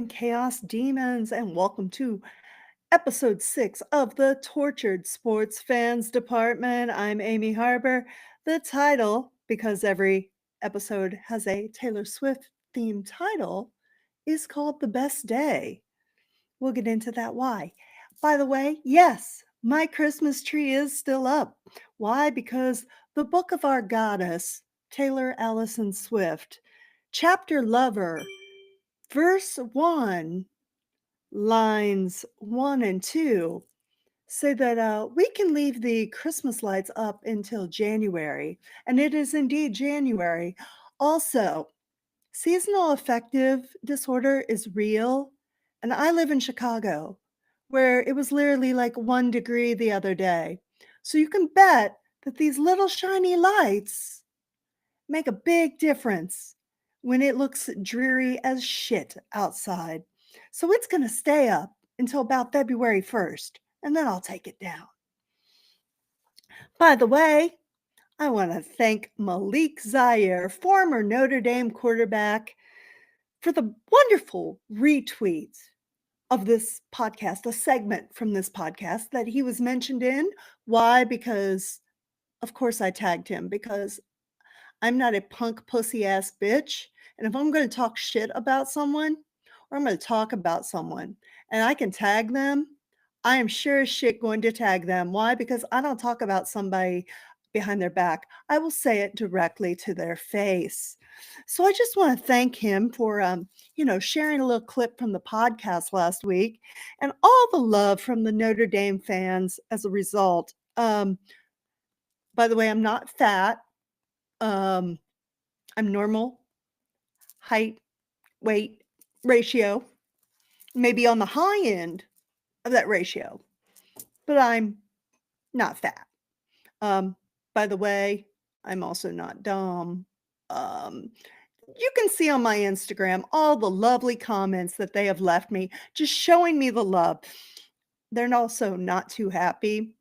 Chaos Demons, and welcome to episode 6 of the Tortured Sports Fans Department. I'm Amy Harbor. The title, because every episode has a Taylor Swift themed title, is called The Best Day. We'll get into that why. By the way, yes, my Christmas tree is still up. Why? Because the book of our goddess, Taylor Allison Swift, chapter lover, verse 1, lines 1 and 2 say that we can leave the Christmas lights up until January, and it is indeed January. Also, seasonal affective disorder is real, and I live in Chicago, where it was literally like 1 degree the other day. So you can bet that these little shiny lights make a big difference when it looks dreary as shit outside. So it's going to stay up until about February 1st, and then I'll take it down. By the way, I want to thank Malik Zaire, former Notre Dame quarterback, for the wonderful retweet of this podcast, a segment from this podcast that he was mentioned in. Why? Because, of course, I tagged him because I'm not a punk pussy ass bitch. And if I'm going to talk shit about someone or I'm going to talk about someone and I can tag them, I am sure as shit going to tag them. Why? Because I don't talk about somebody behind their back. I will say it directly to their face. So I just want to thank him for, sharing a little clip from the podcast last week and all the love from the Notre Dame fans as a result. By the way, I'm not fat. Um, I'm normal height, weight ratio, maybe on the high end of that ratio, but I'm not fat. Um, by the way, I'm also not dumb. Um, you can see on my Instagram all the lovely comments that they have left me, just showing me the love. They're also not too happy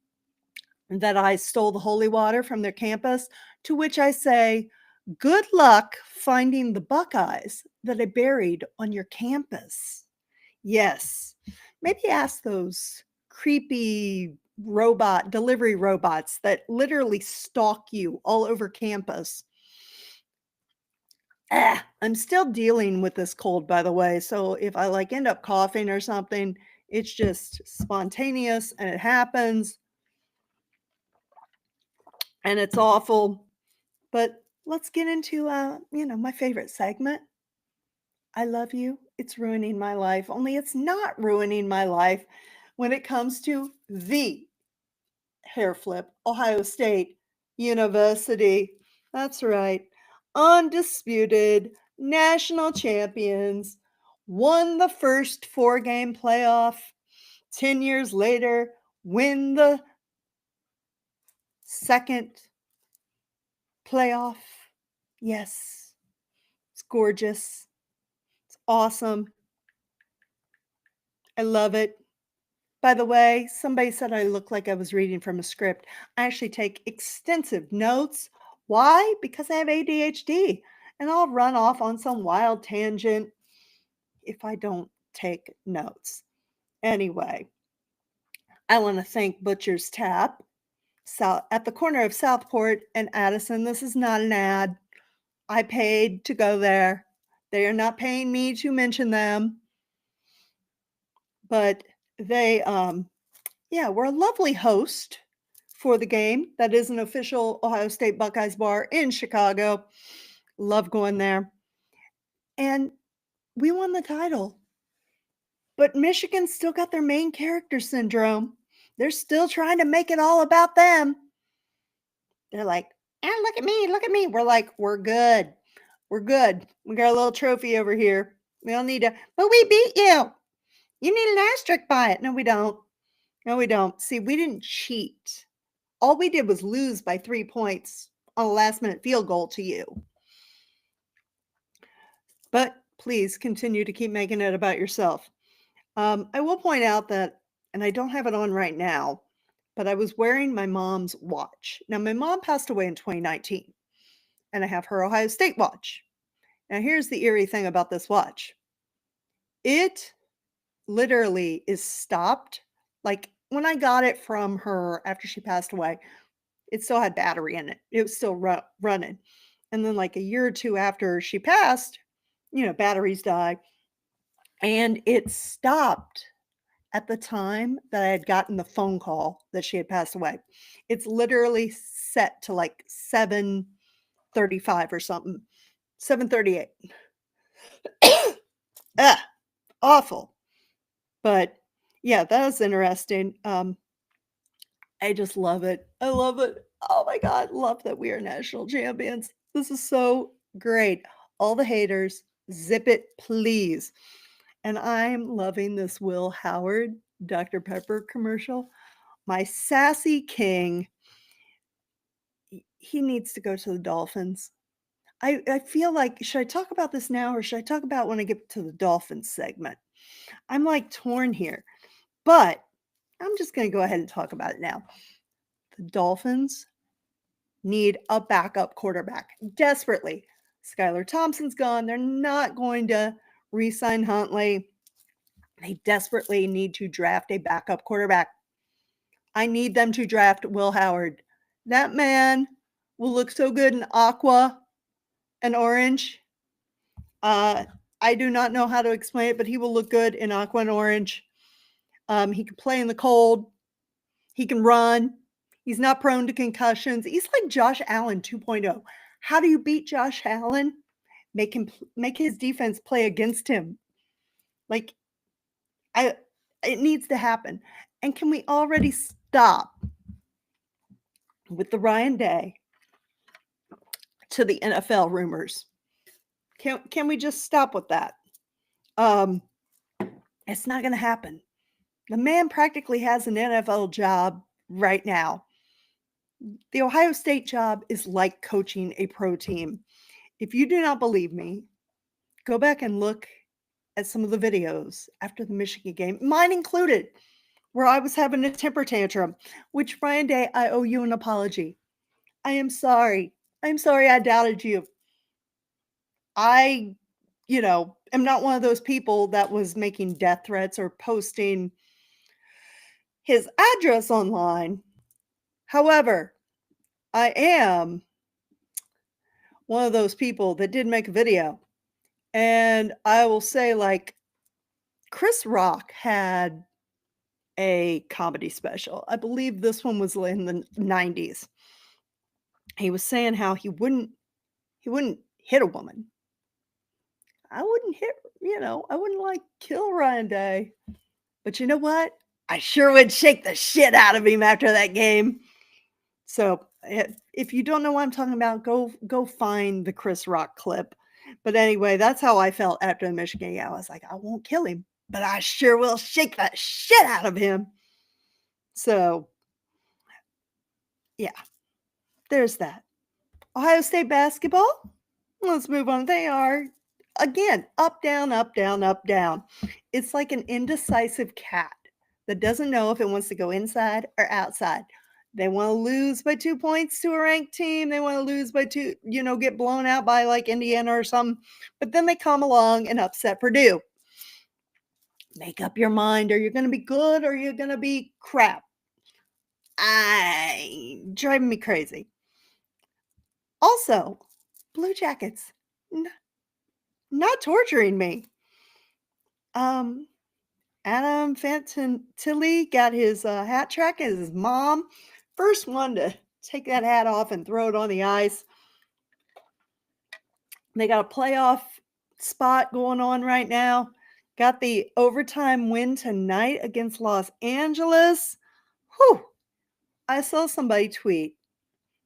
that I stole the holy water from their campus, to which I say, good luck finding the Buckeyes that I buried on your campus. Yes, maybe ask those creepy delivery robots that literally stalk you all over campus. I'm still dealing with this cold, by the way. So if I end up coughing or something, it's just spontaneous and it happens and it's awful. But let's get into my favorite segment. I love you. It's ruining my life. Only it's not ruining my life when it comes to the hair flip, Ohio State University. That's right. Undisputed national champions won the first 4-game playoff. 10 years later, win the second playoff. Yes, it's gorgeous. It's awesome. I love it. By the way, somebody said I look like I was reading from a script. I actually take extensive notes. Why? Because I have ADHD and I'll run off on some wild tangent if I don't take notes. Anyway, I want to thank Butcher's Tap at the corner of Southport and Addison. This is not an ad. I paid to go there. They are not paying me to mention them. But they we're a lovely host for the game. That is an official Ohio State Buckeyes bar in Chicago. Love going there. And we won the title. But Michigan still got their main character syndrome. They're still trying to make it all about them. They're like, look at me, look at me. We're like, we're good. We're good. We got a little trophy over here. We don't need to, but we beat you. You need an asterisk by it. No, we don't. No, we don't. See, we didn't cheat. All we did was lose by 3 points on a last-minute field goal to you. But please continue to keep making it about yourself. I will point out that, and I don't have it on right now, but I was wearing my mom's watch. Now, my mom passed away in 2019, and I have her Ohio State watch. Now, here's the eerie thing about this watch. It literally is stopped. Like when I got it from her after she passed away, it still had battery in it. It was still running. And then like a year or two after she passed, batteries die, and it stopped at the time that I had gotten the phone call that she had passed away. It's literally set to like 7:35 or something. 7:38. Ah, awful. But yeah, that was interesting. I just love it. I love it. Oh my God, love that we are national champions. This is so great. All the haters, zip it, please. And I'm loving this Will Howard Dr. Pepper commercial. My sassy king, he needs to go to the Dolphins. I feel like, should I talk about this now or should I talk about when I get to the Dolphins segment? I'm like torn here, but I'm just going to go ahead and talk about it now. The Dolphins need a backup quarterback desperately. Skylar Thompson's gone. They're not going to re-sign Huntley. They desperately need to draft a backup quarterback. I need them to draft Will Howard. That man will look so good in aqua and orange. I do not know how to explain it, but he will look good in aqua and orange. He can play in the cold. He can run. He's not prone to concussions. He's like Josh Allen 2.0. How do you beat Josh Allen? Make his defense play against him. Like, it needs to happen. And can we already stop with the Ryan Day to the NFL rumors? Can we just stop with that? It's not going to happen. The man practically has an NFL job right now. The Ohio State job is like coaching a pro team. If you do not believe me, go back and look at some of the videos after the Michigan game, mine included, where I was having a temper tantrum, which Ryan Day, I owe you an apology. I am sorry. I'm sorry I doubted you. I, am not one of those people that was making death threats or posting his address online. However, I am one of those people that did make a video. And I will say, like, Chris Rock had a comedy special. I believe this one was in the 90s. He was saying how he wouldn't hit a woman. I wouldn't I wouldn't like kill Ryan Day. But you know what? I sure would shake the shit out of him after that game. So if you don't know what I'm talking about, go find the Chris Rock clip. But anyway, that's how I felt after the Michigan game. I was like, I won't kill him, but I sure will shake the shit out of him. So, yeah, there's that. Ohio State basketball. Let's move on. They are, again, up, down, up, down, up, down. It's like an indecisive cat that doesn't know if it wants to go inside or outside. They want to lose by 2 points to a ranked team. They want to lose by 2, get blown out by like Indiana or something. But then they come along and upset Purdue. Make up your mind. Are you going to be good or are you going to be crap? Driving me crazy. Also, Blue Jackets, not torturing me. Adam Fantilli got his hat trick as his mom. First one to take that hat off and throw it on the ice. They got a playoff spot going on right now. Got the overtime win tonight against Los Angeles. Whew. I saw somebody tweet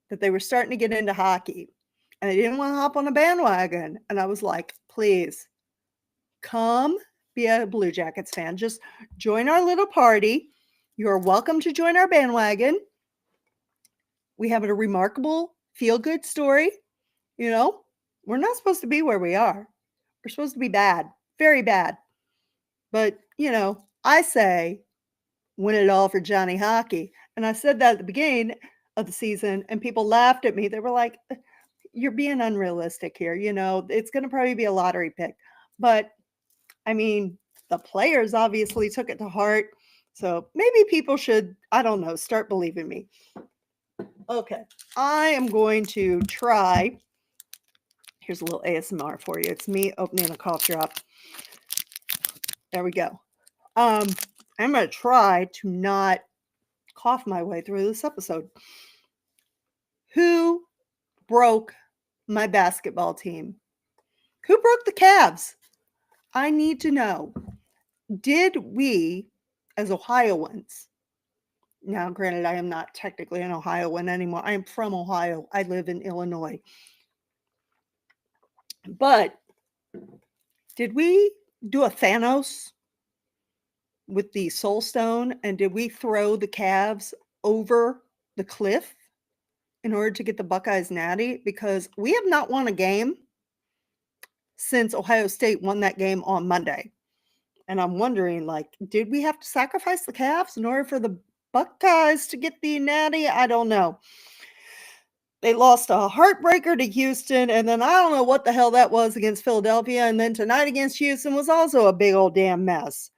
that they were starting to get into hockey and they didn't want to hop on a bandwagon. And I was like, please come be a Blue Jackets fan. Just join our little party. You're welcome to join our bandwagon. We have a remarkable feel-good story. We're not supposed to be where we are. We're supposed to be bad, very bad. But, I say win it all for Johnny Hockey. And I said that at the beginning of the season and people laughed at me. They were like, you're being unrealistic here. It's going to probably be a lottery pick. But I mean, The players obviously took it to heart. So maybe people should, I don't know, start believing me. Okay, I am going to try. Here's a little ASMR for you. It's me opening a cough drop. There we go. I'm going to try to not cough my way through this episode. Who broke my basketball team? Who broke the Cavs? I need to know. Did we, as Ohioans, now granted, I am not technically an Ohioan anymore. I am from Ohio. I live in Illinois. But did we do a Thanos with the Soul Stone, and did we throw the Cavs over the cliff in order to get the Buckeyes natty? Because we have not won a game since Ohio State won that game on Monday. And I'm wondering, like, did we have to sacrifice the Cavs in order for the Buckeyes to get the natty? I don't know. They lost a heartbreaker to Houston, and then I don't know what the hell that was against Philadelphia, and then tonight against Houston was also a big old damn mess.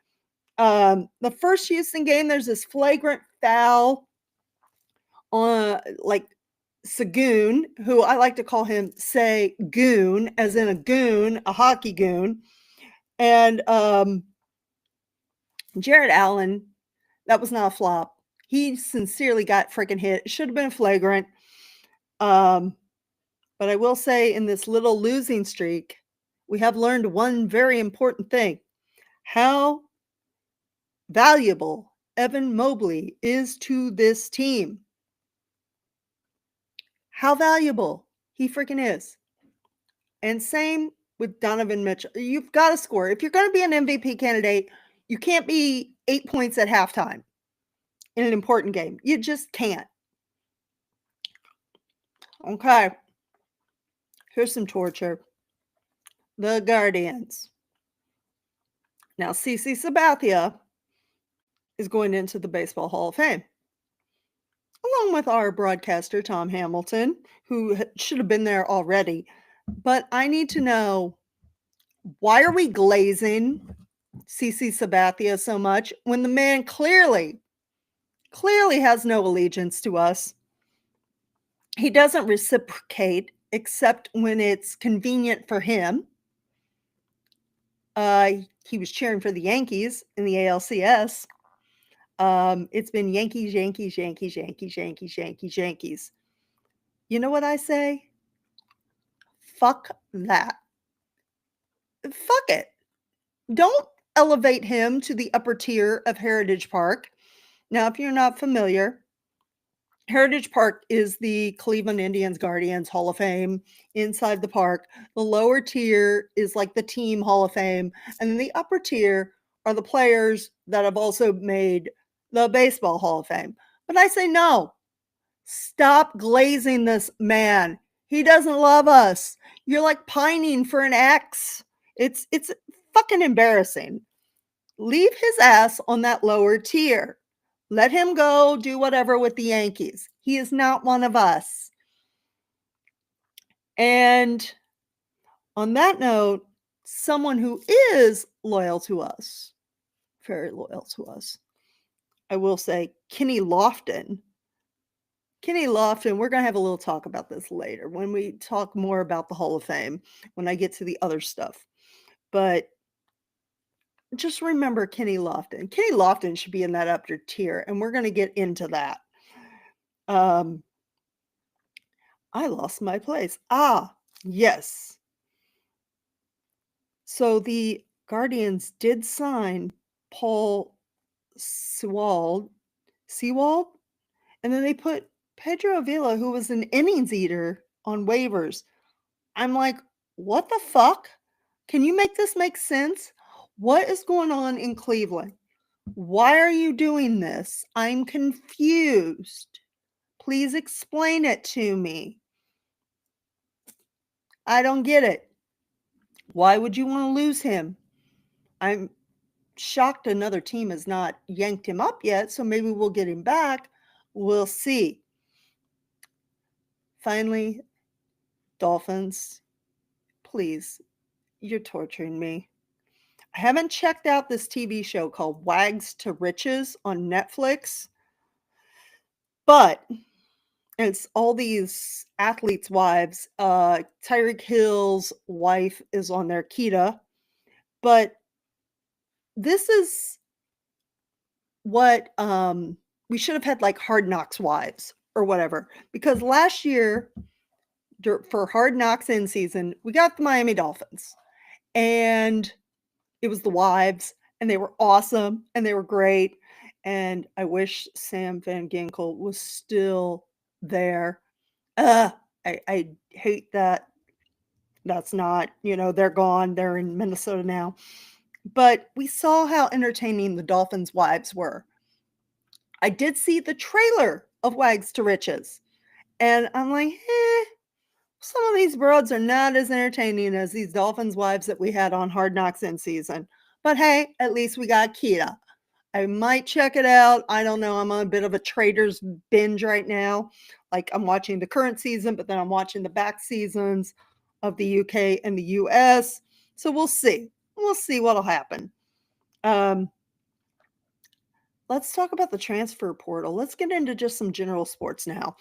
The first Houston game, there's this flagrant foul on, like, Sagoon, who I like to call him Say-goon, as in a goon, a hockey goon. And Jared Allen, that was not a flop. He sincerely got freaking hit. It should have been flagrant. But I will say, in this little losing streak, we have learned one very important thing: how valuable Evan Mobley is to this team. How valuable he freaking is. And same with Donovan Mitchell. You've got to score. If you're going to be an MVP candidate, you can't be 8 points at halftime in an important game. You just can't. Okay. Here's some torture. The Guardians. Now, CC Sabathia is going into the Baseball Hall of Fame, along with our broadcaster, Tom Hamilton, who should have been there already. But I need to know, why are we glazing CC Sabathia so much when the man clearly has no allegiance to us? He doesn't reciprocate except when it's convenient for him. He was cheering for the Yankees in the ALCS. It's been Yankees, Yankees, Yankees, Yankees, Yankees, Yankees, Yankees. You know what I say? Fuck that. Fuck it. Don't elevate him to the upper tier of Heritage Park. Now, if you're not familiar, Heritage Park is the Cleveland Indians Guardians Hall of Fame inside the park. The lower tier is like the team Hall of Fame. And then the upper tier are the players that have also made the Baseball Hall of Fame. But I say no. Stop glazing this man. He doesn't love us. You're like pining for an ex. It's fucking embarrassing. Leave his ass on that lower tier. Let him go do whatever with the Yankees. He is not one of us. And on that note, someone who is loyal to us, very loyal to us, I will say Kenny Lofton. Kenny Lofton, we're going to have a little talk about this later when we talk more about the Hall of Fame, when I get to the other stuff. But just remember Kenny Lofton. Kenny Lofton should be in that upper tier, and we're going to get into that. I lost my place. Yes. So the Guardians did sign Paul Sewald, and then they put Pedro Avila, who was an innings eater, on waivers. I'm like, what the fuck? Can you make this make sense? What is going on in Cleveland? Why are you doing this? I'm confused. Please explain it to me. I don't get it. Why would you want to lose him? I'm shocked another team has not yanked him up yet, so maybe we'll get him back. We'll see. Finally, Dolphins, please, you're torturing me. I haven't checked out this TV show called Wags to Riches on Netflix, but it's all these athletes' wives. Tyreek Hill's wife is on there, Keita. But this is what we should have had, like Hard Knocks wives or whatever. Because last year for Hard Knocks in season, we got the Miami Dolphins, and it was the wives, and they were awesome and they were great. And I wish Sam Van Ginkel was still there. I hate that. That's not, they're gone. They're in Minnesota now. But we saw how entertaining the Dolphins' wives were. I did see the trailer of Wags to Riches, and I'm like, some of these broads are not as entertaining as these Dolphins' wives that we had on Hard Knocks in season. But hey, at least we got Keita. I might check it out. I don't know. I'm on a bit of a Traitors binge right now. Like, I'm watching the current season, but then I'm watching the back seasons of the UK and the US. So we'll see. We'll see what'll happen. Let's talk about the transfer portal. Let's get into just some general sports now.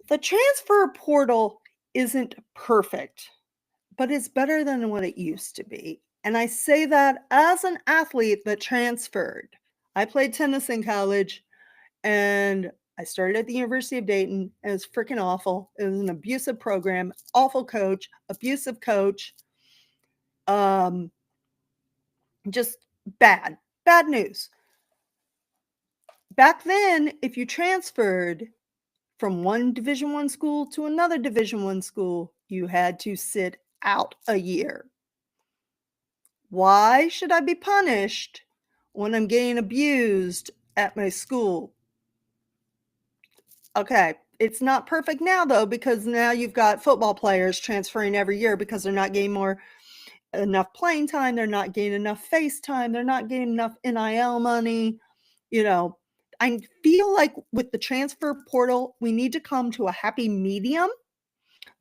The transfer portal isn't perfect, but it's better than what it used to be. And I say that as an athlete that transferred. I played tennis in college, and I started at the University of Dayton. It was freaking awful. It was an abusive program, awful coach, abusive coach. Just bad news. Back then, if you transferred from one Division I school to another Division I school, you had to sit out a year. Why should I be punished when I'm getting abused at my school? Okay, it's not perfect now, though, because now you've got football players transferring every year because they're not getting enough playing time. They're not getting enough face time. They're not getting enough NIL money. I feel like with the transfer portal, we need to come to a happy medium.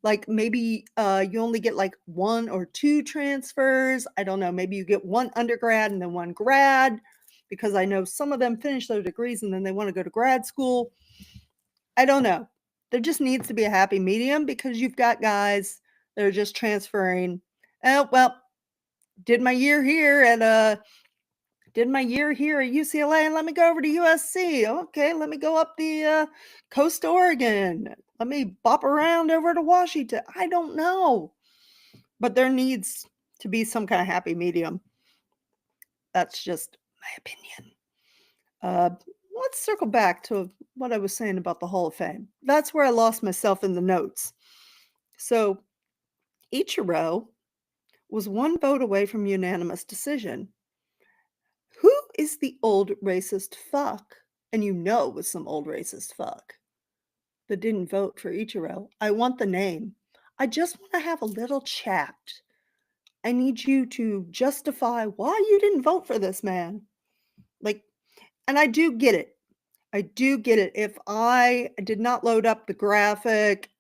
Like maybe you only get like 1 or 2 transfers. I don't know. Maybe you get one undergrad and then one grad, because I know some of them finish their degrees and then they want to go to grad school. I don't know. There just needs to be a happy medium, because you've got guys that are just transferring. Oh, well, did my year here at UCLA, and let me go over to USC. Okay, let me go up the coast to Oregon. Let me bop around over to Washington. I don't know. But there needs to be some kind of happy medium. That's just my opinion. Let's circle back to what I was saying about the Hall of Fame. That's where I lost myself in the notes. So Ichiro was 1 vote away from unanimous decision. Who is the old racist fuck? And it was some old racist fuck that didn't vote for Ichiro. I want the name. I just want to have a little chat. I need you to justify why you didn't vote for this man. And I do get it. If I did not load up the graphic,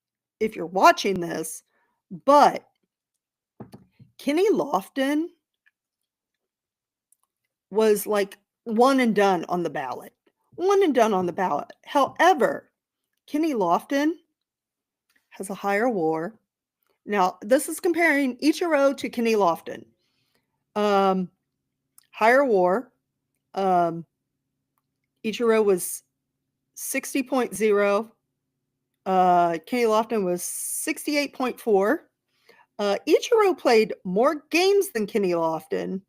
if you're watching this, but Kenny Lofton was like one and done on the ballot. However, Kenny Lofton has a higher WAR. Now, this is comparing Ichiro to Kenny Lofton. Higher WAR. Ichiro was 60.0. Kenny Lofton was 68.4. Ichiro played more games than Kenny Lofton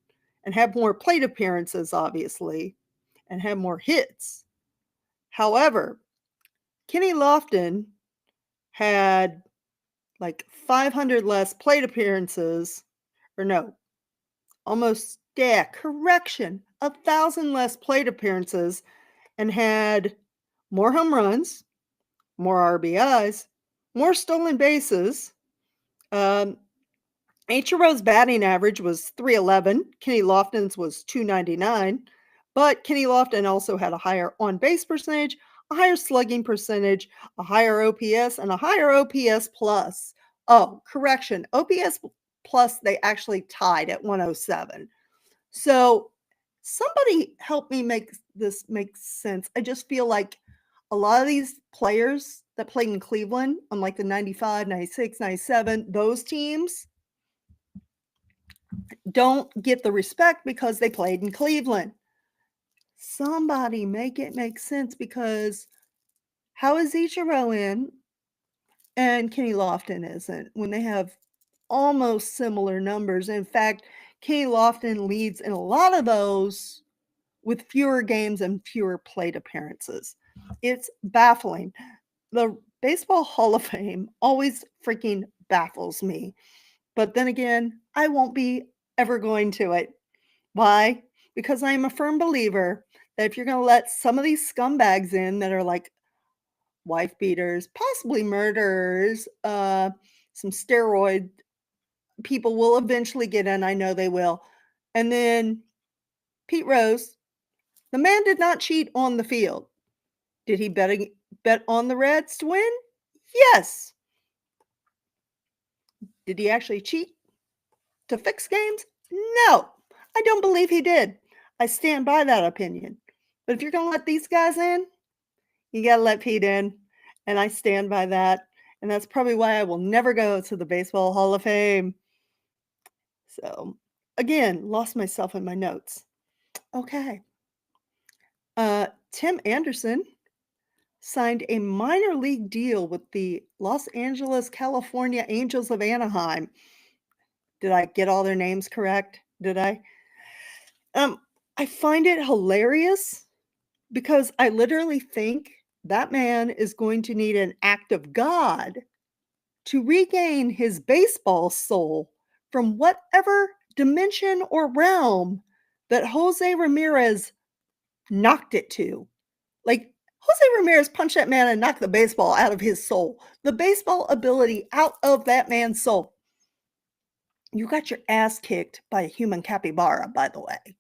and had more plate appearances, obviously, and had more hits. However, Kenny Lofton had like 500 less plate appearances, or no, almost, correction, 1,000 less plate appearances, and had more home runs, more RBIs, more stolen bases. Ichiro's batting average was .311. Kenny Lofton's was .299. But Kenny Lofton also had a higher on-base percentage, a higher slugging percentage, a higher OPS, and a higher OPS plus. Oh, correction. OPS plus they actually tied at 107. So somebody help me make this make sense. I just feel like a lot of these players that played in Cleveland on like the 95, 96, 97, those teams don't get the respect because they played in Cleveland. Somebody make it make sense, because how is Ichiro in and Kenny Lofton isn't when they have almost similar numbers? In fact, Kenny Lofton leads in a lot of those with fewer games and fewer plate appearances. It's baffling. The Baseball Hall of Fame always freaking baffles me. But then again, I won't be ever going to it. Why? Because I'm a firm believer that if you're going to let some of these scumbags in that are like wife beaters, possibly murderers, some steroid people will eventually get in. I know they will. And then Pete Rose, the man did not cheat on the field. Did he bet on the Reds to win? Yes. Did he actually cheat to fix games? No. I don't believe he did. I stand by that opinion. But if you're going to let these guys in, you got to let Pete in. And I stand by that. And that's probably why I will never go to the Baseball Hall of Fame. So, again, lost myself in my notes. Okay. Tim Anderson signed a minor league deal with the Los Angeles, California Angels of Anaheim. Did I get all their names correct? Did I? I find it hilarious because I literally think that man is going to need an act of God to regain his baseball soul from whatever dimension or realm that Jose Ramirez knocked it to. Like, Jose Ramirez punched that man and knocked the baseball out of his soul. The baseball ability out of that man's soul. You got your ass kicked by a human capybara, by the way.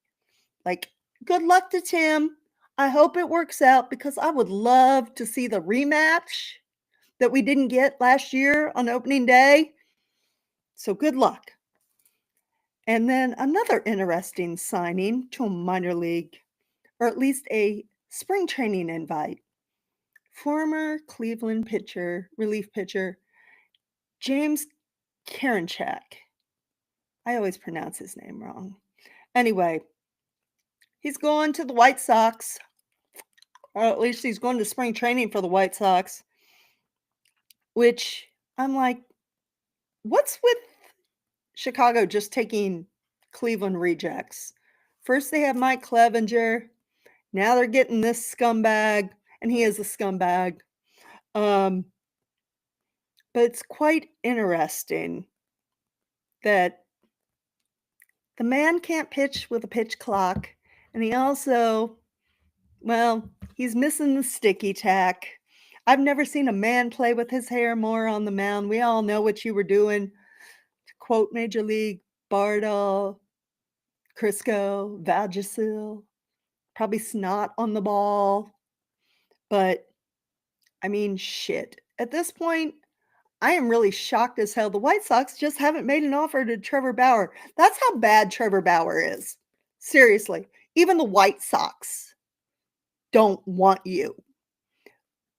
Like, good luck to Tim. I hope it works out, because I would love to see the rematch that we didn't get last year on opening day. So good luck. And then another interesting signing to a minor league, or at least a spring training invite. Former Cleveland relief pitcher, James Karinchak. I always pronounce his name wrong. Anyway, he's going to the White Sox, or at least he's going to spring training for the White Sox, which I'm like, what's with Chicago just taking Cleveland rejects? First they have Mike Clevenger. Now they're getting this scumbag, and he is a scumbag. But it's quite interesting that the man can't pitch with a pitch clock, and he also, well, he's missing the sticky tack. I've never seen a man play with his hair more on the mound. We all know what you were doing. To quote Major League, Bardahl, Crisco, Vagisil, probably snot on the ball. But, I mean, shit. At this point, I am really shocked as hell. The White Sox just haven't made an offer to Trevor Bauer. That's how bad Trevor Bauer is. Seriously. Even the White Sox don't want you.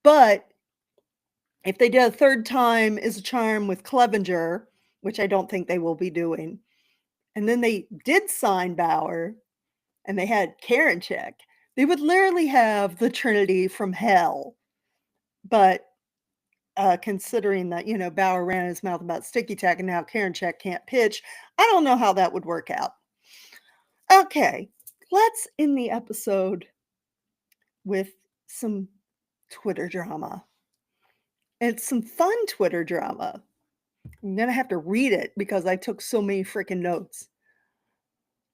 But if they did a third time is a charm with Clevenger, which I don't think they will be doing, and then they did sign Bauer, and they had Karinchak, they would literally have the Trinity from hell. But considering that, Bauer ran his mouth about sticky tack and now Karinchak can't pitch, I don't know how that would work out. Okay, let's end the episode with some Twitter drama. It's some fun Twitter drama. I'm going to have to read it because I took so many freaking notes.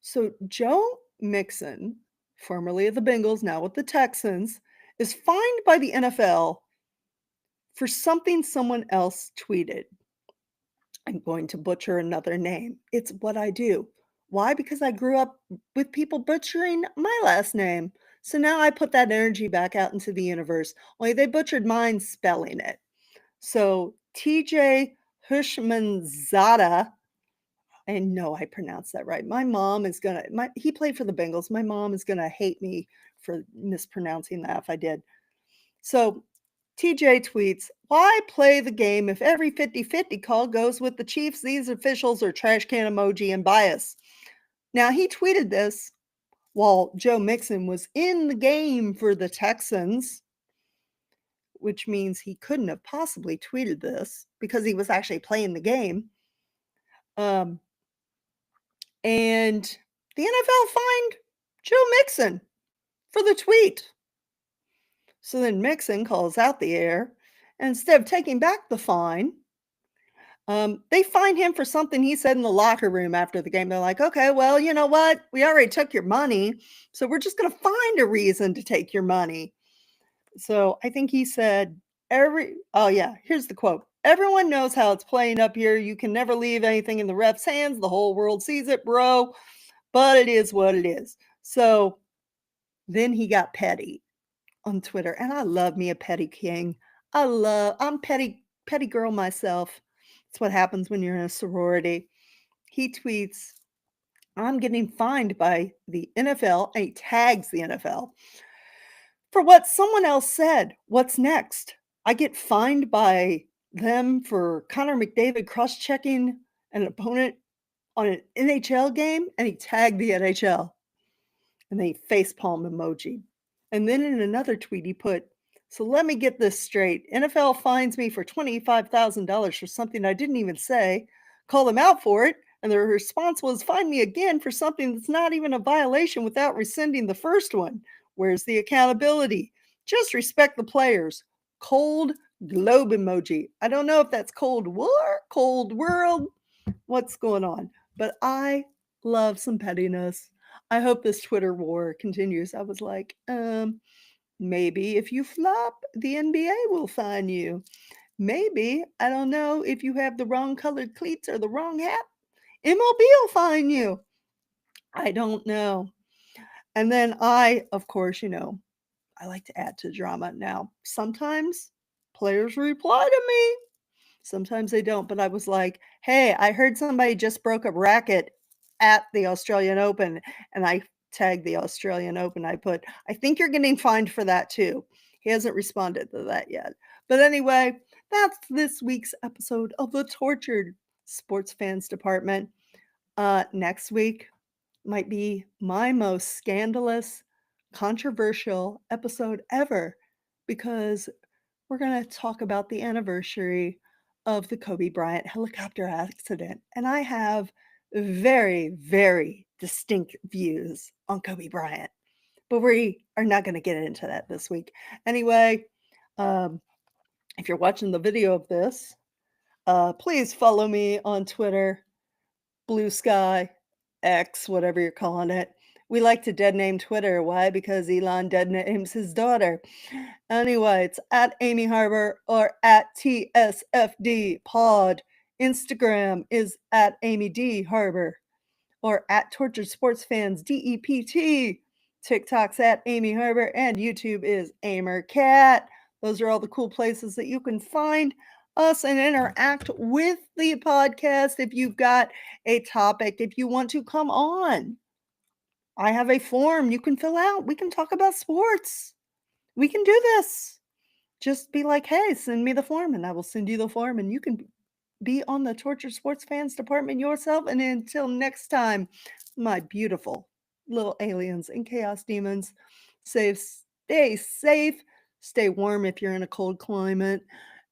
So Joe Mixon, formerly of the Bengals, now with the Texans, is fined by the NFL for something someone else tweeted. I'm going to butcher another name. It's what I do. Why? Because I grew up with people butchering my last name. So now I put that energy back out into the universe. Only they butchered mine spelling it. So TJ Hushmanzada, I know I pronounced that right. My mom is gonna he played for the Bengals. My mom is gonna hate me for mispronouncing that if I did. So TJ tweets, "Why play the game if every 50-50 call goes with the Chiefs? These officials are trash can emoji and bias." Now he tweeted this while Joe Mixon was in the game for the Texans, which means he couldn't have possibly tweeted this because he was actually playing the game. Um, and the NFL fined Joe Mixon for the tweet. So then Mixon calls out the air, and instead of taking back the fine, they fined him for something he said in the locker room after the game. They're like, okay, well, you know what? We already took your money, so we're just going to find a reason to take your money. So I think he said, oh, yeah, here's the quote. "Everyone knows how it's playing up here. You can never leave anything in the ref's hands. The whole world sees it, bro. But it is what it is." So then he got petty on Twitter, and I love me a petty king. I'm petty girl myself. It's what happens when you're in a sorority. He tweets, "I'm getting fined by the NFL," and he tags the NFL for what someone else said. What's next? I get fined by them for Connor McDavid cross-checking an opponent on an NHL game, and he tagged the NHL. And then he facepalm emoji. And then in another tweet, he put, "So let me get this straight. NFL fines me for $25,000 for something I didn't even say, call them out for it, and their response was fine me again for something that's not even a violation without rescinding the first one. Where's the accountability? Just respect the players." Cold globe emoji. I don't know if that's Cold War, Cold World, what's going on, but I love some pettiness. I hope this Twitter war continues. I was like, maybe if you flop, the NBA will fine you. Maybe, I don't know, if you have the wrong colored cleats or the wrong hat, MLB will fine you. I don't know. And then of course, I like to add to drama. Now, sometimes players reply to me. Sometimes they don't, but I was like, "Hey, I heard somebody just broke a racket at the Australian Open," and I tagged the Australian Open. I put, "I think you're getting fined for that too." He hasn't responded to that yet. But anyway, that's this week's episode of the Tortured Sports Fans Department. Next week might be my most scandalous, controversial episode ever because we're going to talk about the anniversary of the Kobe Bryant helicopter accident. And I have very, very distinct views on Kobe Bryant, but we are not going to get into that this week. Anyway, if you're watching the video of this, please follow me on Twitter, Blue Sky, X, whatever you're calling it. We like to dead name Twitter. Why? Because Elon dead names his daughter. Anyway, it's at Amy Harbor or at TSFD Pod. Instagram is at Amy D Harbor or at Tortured Sports Fans DEPT. TikTok's at Amy Harbor and YouTube is Amer Cat. Those are all the cool places that you can find us and interact with the podcast. If you've got a topic, if you want to come on, I have a form you can fill out. We can talk about sports. We can do this. Just be like, "Hey, send me the form," and I will send you the form, and you can be on the Tortured Sports Fans Department yourself. And until next time, my beautiful little aliens and chaos demons, stay safe, stay warm if you're in a cold climate,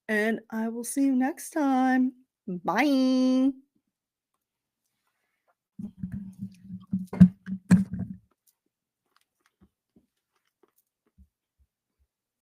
and I will see you next time. Bye.